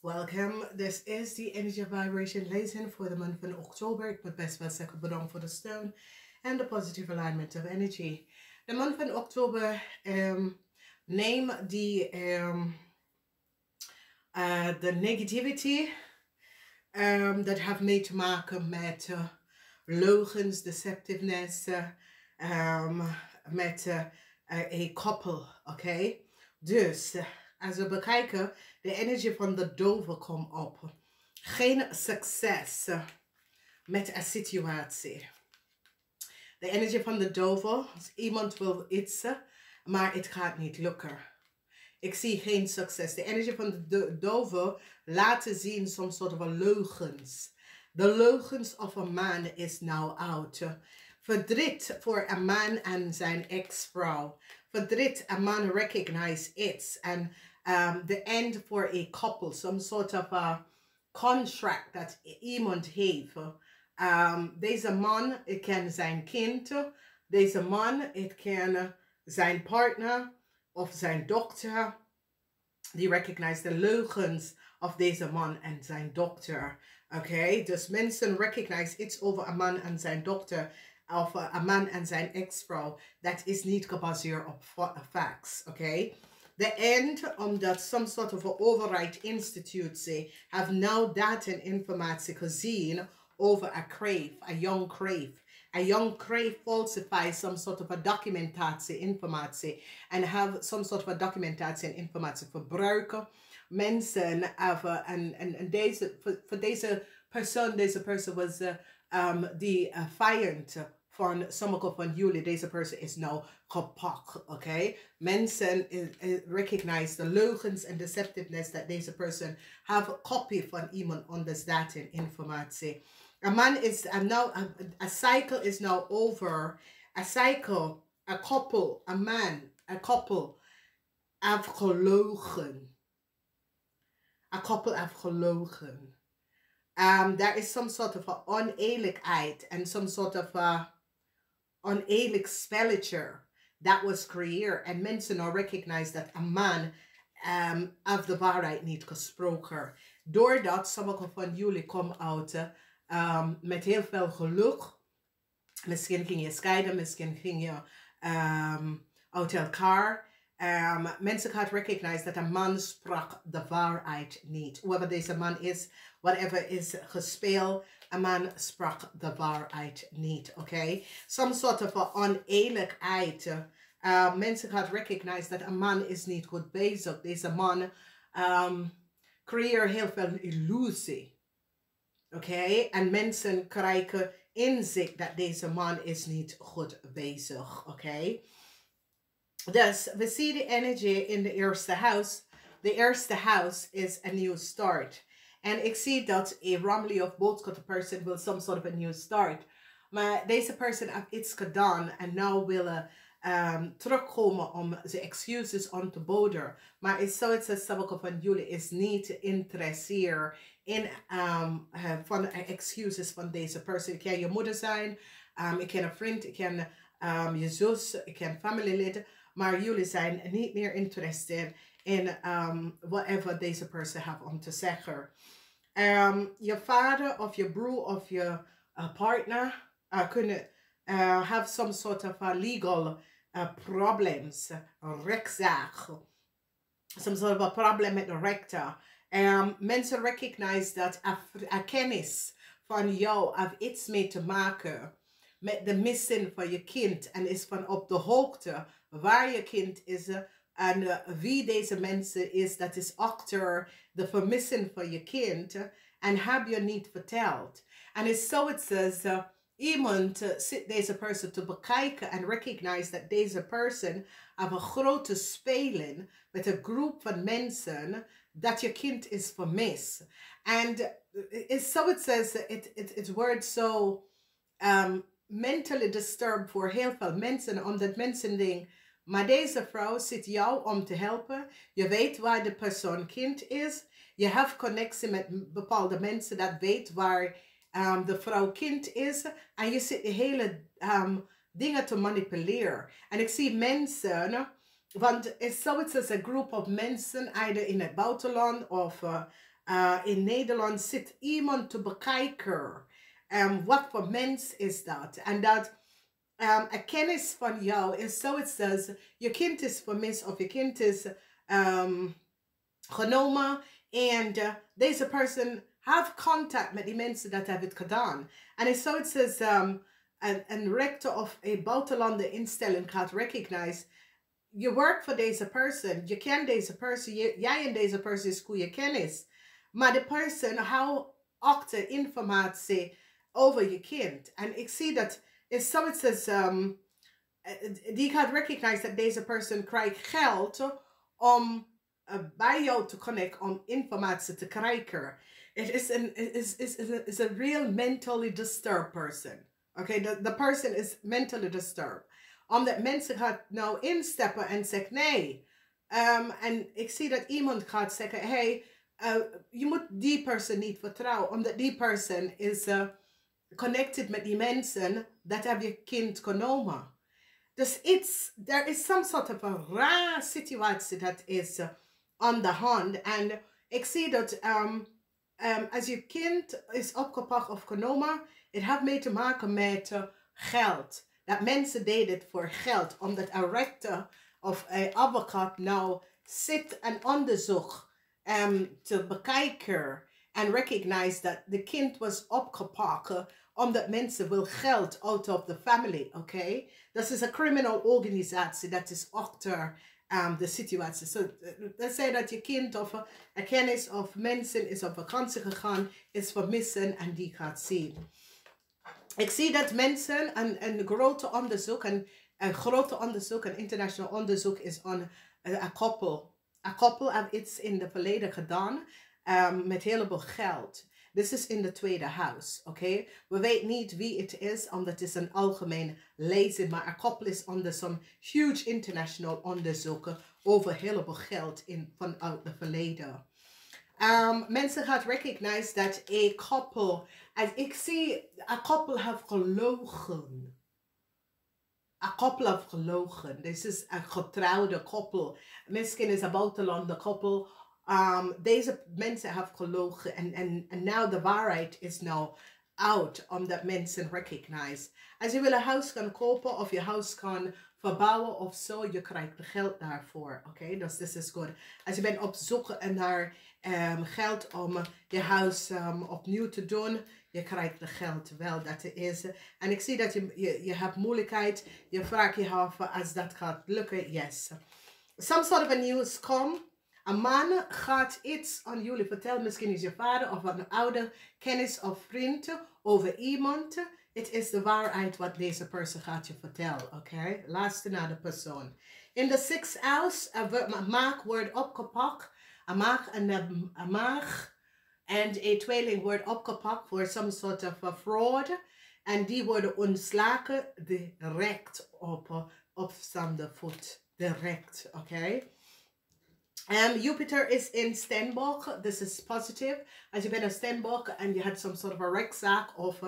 Welcome. This is the energy vibration Lezing for the month of October. Ik moet best wel zeggen bedankt voor de steun en de positive alignment of energy. The month van October, name the negativity that have mee te maken met leugens, deceptiveness, met a couple, oké? Dus, als we bekijken, de energie van de dove komt op. Geen succes met een situatie. De energie van de dove, iemand wil iets, maar het gaat niet lukken. Ik zie geen succes. De energie van de dove laten zien some sort of a leugens. The leugens of a man is now out. Verdriet voor een man en zijn ex-vrouw. Verdriet, a man recognize it. And the end for a couple. Some sort of a contract that iemand heeft. Deze man, het kan zijn kind. Deze man, het kan zijn partner of zijn dochter. Die recognize de leugens of deze man en zijn dochter. Oké, dus mensen recognize iets over een man en zijn dochter. Of een man en zijn ex-vrouw. Dat is niet gebaseerd op facts. Oké. The end, omdat some sort of overheid institutie have now data en informatie gezien over a crave, a young crave. A young crave falsifies some sort of a documentatie informatie and have some sort of a documentatie en informatie verbruiken. Mensen hebben, en deze, voor deze persoon was die vijand van sommige van jullie. Deze persoon is nou gepakt, oké? Mensen recognize the leugens en deceptiveness that deze persoon have a copy van iemand anders dat in informatie. A man is now a cycle is now over. A cycle, a couple, a man, a couple have gelogen. A couple have gelogen. There is some sort of a oneerlijkheid and some sort of a oneerlijk spelletje that was created. And mensen now recognize that a man of de waarheid niet gesproken. Doordat sommige van jullie komen uit met heel veel geluk. Misschien ging je scheiden, misschien ging je uit elkaar. Mensen gaan recognize dat een man sprak de waarheid niet. Whoever deze man is, whatever is gespeeld, een man sprak de waarheid niet. Oké? Some sort of oneerlijkheid. Mensen gaan recognize dat een man is niet goed bezig. Deze man creëert heel veel illusie. Oké? En mensen krijgen inzicht dat deze man is niet goed bezig. Oké? Dus we zien de energie in de eerste huis. De eerste huis is a new start. En ik zie dat a Romley of both person wil some sort of a new start. Maar deze person heeft iets gedaan en nu willen terugkomen om zijn excuses aan te boden. Maar het is zoiets dat sommige van jullie is niet geïnteresseerd in van excuses van deze person. Het kan je moeder zijn, het kan een vriend, het kan je zus, het kan familielid. Maar jullie zijn niet meer interested in whatever deze person heeft om te zeggen. Je vader of je broer of je partner kunnen have some sort of legal problems, rechtszaak. Some sort of a problem met de rechter. Mensen recognize dat a kennis van jou heeft iets mee te maken met de missing van je kind en is van op de hoogte waar je kind is en wie deze mensen is dat is achter de vermissing van je kind en heb je niet verteld. En het is zoiets als iemand zit deze persoon te bekijken en recognize dat deze persoon heeft een grote speling met een groep van mensen dat je kind is vermist. En het is zoiets als het wordt zo mentally disturbed voor heel veel mensen, omdat mensen denken, maar deze vrouw zit jou om te helpen. Je weet waar de persoon kind is. Je hebt connectie met bepaalde mensen dat weet waar de vrouw kind is. En je zit de hele dingen te manipuleren. En ik zie mensen, want het is zoiets als een groep of mensen, either in het buitenland of In Nederland zit iemand te bekijken. Wat voor mens is dat? En dat een kennis van jou is zoiets als je kind is vermist of je kind is genomen. En deze person have contact met die mensen dat hebben het gedaan. En is zoiets als een rector of een buitenlandse instelling gaat recognize. Je werkt voor deze person, je kent deze person, jij en deze person is goede kennis. Maar de person houdt achter informatie over je kind. En ik zie dat is zoiets als die gaat recognize dat deze person krijgt geld om bij jou te connecten, om informatie te krijgen. It is a real mentally disturbed person. Okay, the person is mentally disturbed. Omdat mensen gaat nou instappen en zeggen nee. En ik zie dat iemand gaat zeggen, hey, je moet die person niet vertrouwen. Omdat die person is connected met die mensen dat hebben je kind genomen. Dus there is some sort of a raar situatie dat is aan de hand. En ik zie dat als je kind is opgepakt of genomen, het heeft mee te maken met geld. Dat mensen deden het voor geld, omdat een rechter of een advocaat nou zit en onderzoek te bekijken en recognize dat de kind was opgepakt omdat mensen wil geld out of the family, oké? Dat is een criminal organisatie dat is achter de situatie. Dat zei dat je kind of een kennis of mensen is op vakantie gegaan, is vermissen en die gaat zien. Ik zie dat mensen een grote onderzoek, een internationaal onderzoek is aan een koppel. Een koppel heeft iets in het verleden gedaan met heel veel geld. Dit is in de tweede huis, oké? We weten niet wie het is, omdat het is een algemeen lezing, maar een koppel is onder zo'n huge international onderzoek over heel veel geld vanuit het verleden. Mensen gaan recognize dat een koppel, en ik zie, een koppel heeft gelogen. Een koppel heeft gelogen. Dit is een getrouwde koppel. Misschien is een buitenlandse koppel. Deze mensen hebben gelogen en nu de waarheid is nou out, omdat mensen recognize. Als je wil een huis gaan kopen of je huis kan verbouwen of zo, je krijgt geld daarvoor, oké? Dus dit is goed. Als je bent op zoek naar geld om je huis opnieuw te doen, je krijgt het geld wel, dat is. En ik zie dat je hebt moeilijkheid, je vraagt je af als dat gaat lukken, yes. Some sort of a news come. Een man gaat iets aan jullie vertellen, misschien is je vader of een oude kennis of vriend over iemand. Het is de waarheid wat deze persoon gaat je vertellen, oké? Luister naar de persoon. In de sixth house, een maag wordt opgepakt. Een maag en een tweeling wordt opgepakt voor some sort of fraud. En die worden ontslagen direct op staande voet. Direct, oké? Jupiter is in Steenbok. This is positive. Als je bent een Steenbok en je hebt some sort of a rechtszaak of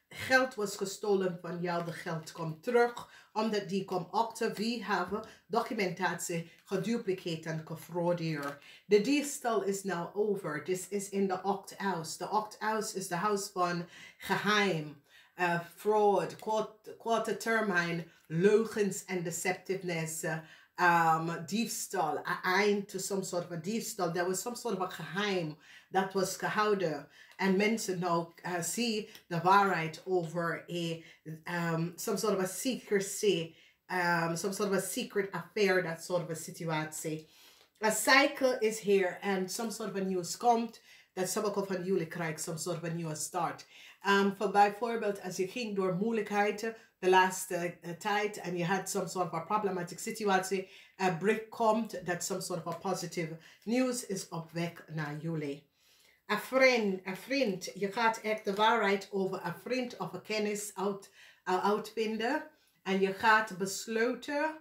geld was gestolen van jou, de geld komt terug. Omdat die komt achter wie hebben documentatie gedupliceerd en gefraudeerd. De diefstal is now over. This is in the 8th house. The 8th house is the house van geheim, fraud, korte termijn, leugens en deceptiveness. Diefstal, eind to some sort of a diefstal. There was some sort of a geheim that was gehouden. And mensen nou zien de waarheid over some sort of a secrecy, some sort of a secret affair, that sort of a situatie. A cycle is here and some sort of a news komt. Dat sommige van jullie krijgen some sort of a new start. Voor bijvoorbeeld als je ging door moeilijkheden de laatste tijd en je had some sort of a problematic situatie, een break komt, dat some sort of a positive news is op weg naar jullie. Een vriend, je gaat echt de waarheid over een vriend of een kennis uitvinden en je gaat besluiten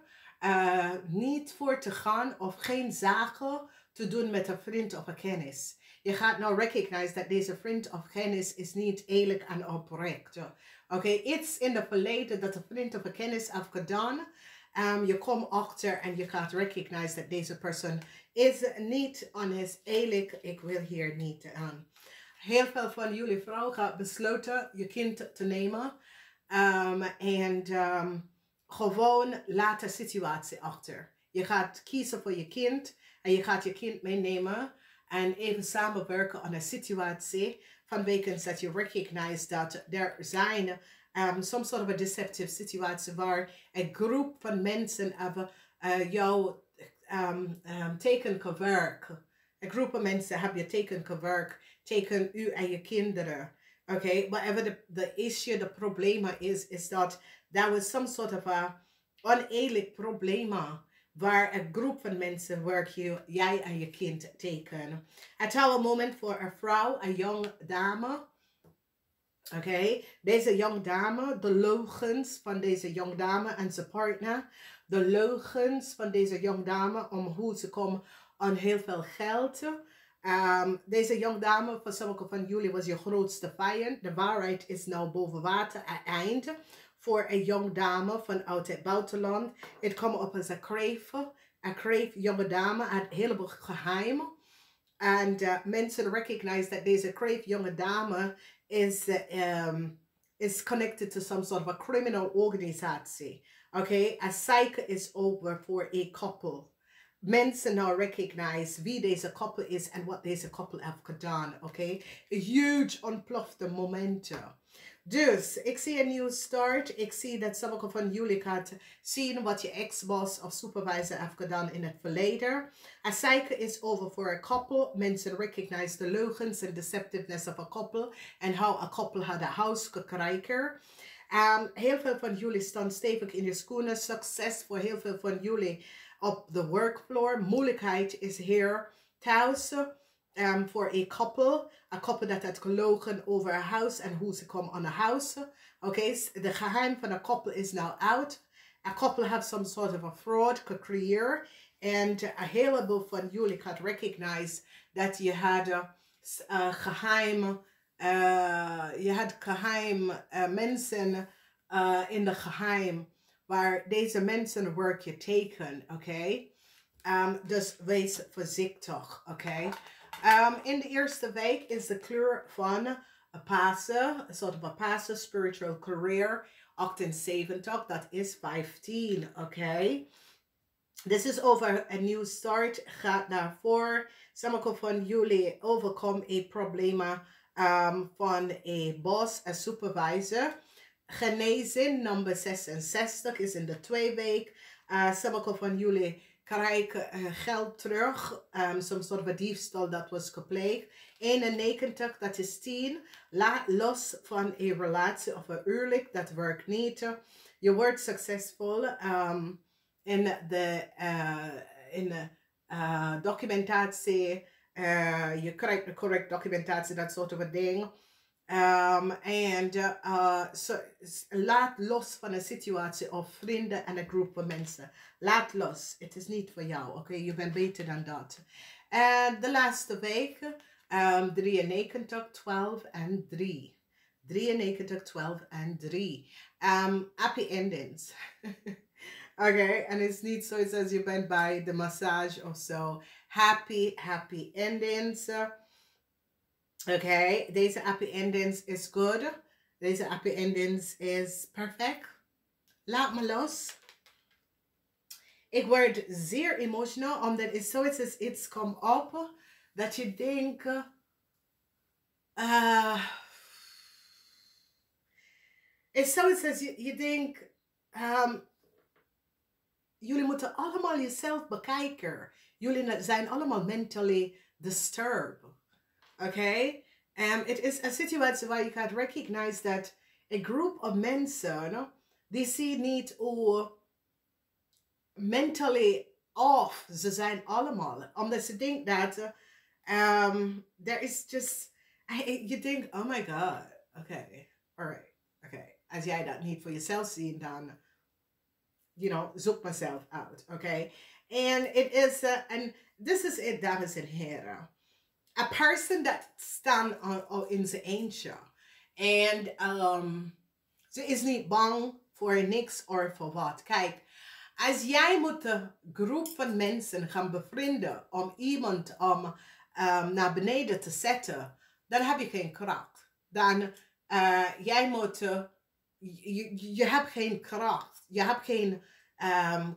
niet voor te gaan of geen zaken te doen met een vriend of een kennis. Je gaat nou recognize dat deze vriend of kennis is niet eerlijk en oprecht. Oké, iets in het verleden dat een vriend of een kennis heeft gedaan. Je komt achter en je gaat recognize dat deze persoon is niet honest, eerlijk. Ik wil hier niet aan. Heel veel van jullie vrouwen gaan besluiten je kind te nemen. En gewoon laat de situatie achter. Je gaat kiezen voor je kind en je gaat je kind meenemen en even samenwerken aan een situatie vanwege dat je recognize dat er zijn some sort of a deceptive situatie waar een groep van mensen hebben jou teken gewerkt. Een groep van mensen hebben je teken gewerkt, tegen u en je kinderen. Okay, whatever the issue, the problema is dat there was some sort of a oneerlijk problema waar een groep van mensen werk jij en je kind teken. Het is een moment voor een vrouw, een jonge dame. Oké, deze jonge dame, de leugens van deze jonge dame en zijn partner. De leugens van deze jonge dame om hoe ze komt aan heel veel geld. Deze jonge dame, voor sommigen van jullie, was je grootste vijand. De waarheid is nou boven water, het eind. Voor een jonge dame vanuit het buitenland. Het komt op als een crave jonge dame, een heleboel geheim. En mensen recognize dat deze crave jonge dame is connected to some sort of a criminal organisatie. Okay, a cycle is over for a couple. Mensen now recognize wie deze couple is en wat deze couple heeft gedaan. Okay, huge ontplofte momenten. Dus ik zie een nieuwe start. Ik zie dat sommige van jullie gaat zien wat je ex-boss of supervisor heeft gedaan in het verleden. A cycle is over for a couple. Mensen recognize the leugens and deceptiveness of a couple. And how a couple had a house gekregen. Heel veel van jullie staan stevig in je schoenen. Succes voor heel veel van jullie op de workfloor. Moeilijkheid is hier thuis. For a couple dat had gelogen over een huis en hoe ze komen aan een huis. Okay, de geheim van een couple is now out. A couple have some sort of a fraud gecreëerd. En een heleboel van jullie gaat recognize dat je had geheim, mensen in de geheim waar deze mensen werk je teken, oké? Dus wees voorzichtig, oké? In de eerste week is de kleur van Pasen, een soort van Pasen, spiritual career, 78, dat is 15, oké? Dit is over een nieuwe start, gaat daarvoor. Sommige van jullie overkomen een probleem van een boss, een supervisor. Genezing, nummer 66, is in de 2 week. Sommige van jullie krijgen geld terug. Some sort of a diefstal dat was gepleegd. 91, dat is 10. Laat los van een relatie of een huwelijk, dat werkt niet. Je wordt succesvol in de documentatie. Je krijgt de correct documentatie, dat soort van ding. Laat los van een situatie of vrienden en een groep van mensen. Laat los. Het is niet voor jou. Oké, je bent beter dan dat. En de laatste week, 93, 12 en 3. 93, 12 en 3. Happy endings. Oké, en het is niet zoiets als je bent bij de massage of zo. Happy endings. Oké, deze happy endings is good. Deze happy endings is perfect. Laat me los. Ik word zeer emotional, omdat het zoiets is, iets komt op, dat je denkt, het zoiets is, je denkt, jullie moeten allemaal jezelf bekijken. Jullie zijn allemaal mentally disturbed. Oké? Het is een situatie waar je gaat recognize dat een groep of mensen, die zien niet hoe mentally off ze zijn allemaal. Omdat ze denken dat there is just, je denkt, oh my god, oké, alright, oké. Als jij dat niet voor jezelf ziet, dan, you know, zoek mezelf uit, oké. En het is, en this is it, dames en heren. A person that stands in zijn eentje. En ze is niet bang voor niks of voor wat. Kijk, Als jij moet een groep van mensen gaan bevrienden om iemand naar beneden te zetten, dan heb je geen kracht. Dan jij moet, je hebt geen kracht, je hebt geen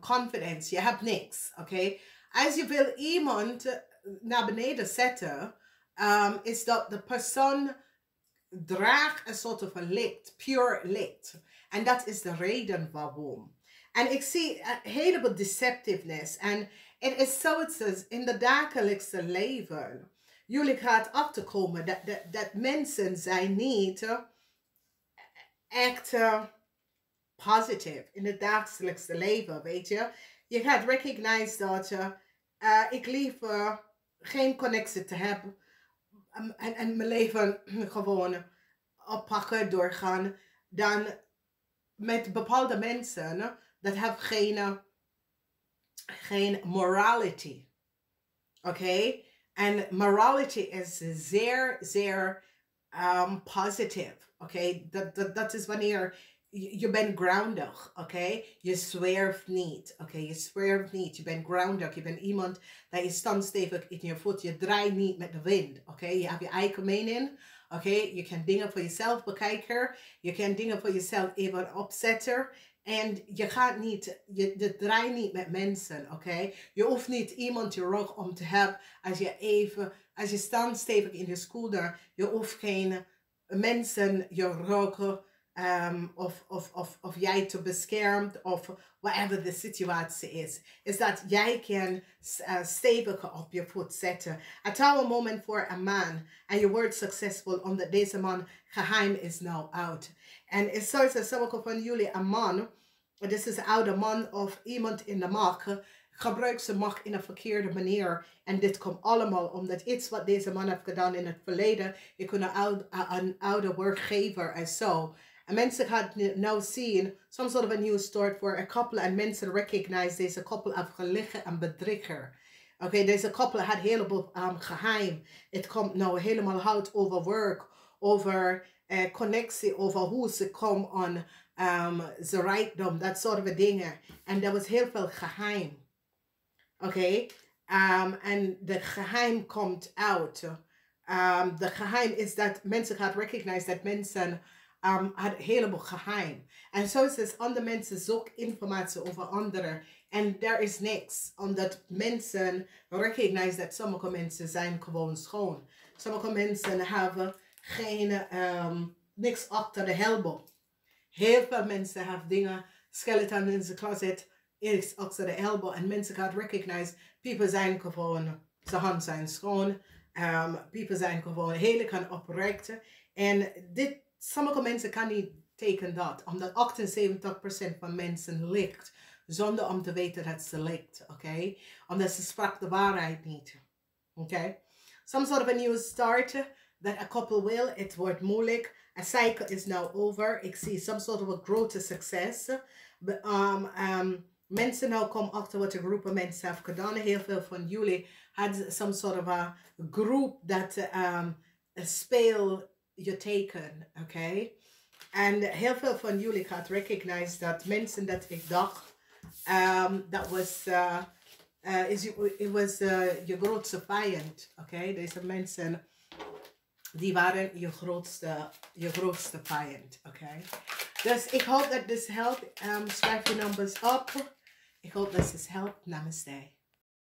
confidence, je hebt niks, oké? Als je wil iemand naar beneden zetten, is dat de persoon draagt een soort van licht, pure licht. En dat is de reden waarom. En ik zie een heleboel deceptiveness. En het is zoiets in het dagelijkse leven. Jullie gaan achterkomen dat mensen zijn niet echt positief in het dagelijkse leven, weet je. Je gaat recognize dat ik liever geen connectie te hebben en mijn leven gewoon oppakken, doorgaan, dan met bepaalde mensen dat hebben geen morality. Oké? En morality is zeer, zeer positief. Oké? Dat is wanneer je bent grounded. Oké? Je zwerft niet. Oké? Je zwerft niet. Je bent grounded. Je bent iemand dat je staat stevig in je voet. Je draait niet met de wind. Oké? Je hebt je eigen mening. Oké? Je kan dingen voor jezelf bekijken. Je kan dingen voor jezelf even opzetten. En je gaat niet, je draait niet met mensen, oké? Je hoeft niet iemand je rug om te hebben als je staat stevig in je schouder. Je hoeft geen mensen je rug of jij te beschermen of whatever de situatie is. Is dat jij kan stevig op je voet zetten. Het is een moment voor een man en je wordt succesvol omdat deze man geheim is nou out. En het is zoals dat sommige van jullie een man, dit is een oude man of iemand in de macht, gebruikt zijn macht in een verkeerde manier. En dit komt allemaal omdat iets wat deze man heeft gedaan in het verleden, je kunt een oude werkgever en zo. En mensen gaan nou zien, some sort of a new start voor een couple en mensen recognize deze couple heeft gelegen en bedrieger. Oké, deze couple had heleboel geheim. Het komt nou helemaal uit over werk, over connectie, over hoe ze komen aan zijn rijkdom, dat soort dingen. En er was heel veel geheim. Oké, en de geheim komt uit. De geheim is dat mensen gaan recognize dat mensen had een heleboel geheim. En zo is het, andere mensen zoeken informatie over anderen. En er is niks. Omdat mensen recognize dat sommige mensen zijn gewoon schoon. Sommige mensen hebben geen, niks achter de elbow. Heel veel mensen hebben dingen, skeleton in zijn closet, is achter de elbow. En mensen gaan recognize, people zijn gewoon, zijn handen zijn schoon. People zijn gewoon heel kan oprechten. En sommige mensen kan niet tekenen dat. Omdat 78% van mensen liegt. Zonder om te weten dat ze liegt. Oké? Omdat ze sprak de waarheid niet. Oké? Some sort of a new start that a couple will. Het wordt moeilijk. A cycle is now over. Ik zie some sort of a growth success. Mensen nou komen achter wat een groep mensen hebben gedaan. Heel veel van jullie hadden some sort of a group dat speel je teken. Oké? En heel veel van jullie gaat recognize dat mensen dat ik dacht, dat was, it was je grootste vijand. Oké? Deze mensen, die waren je grootste vijand. Oké? Dus ik hoop dat dit helpt. Schrijf je numbers op. Ik hoop dat dit helpt. Namaste.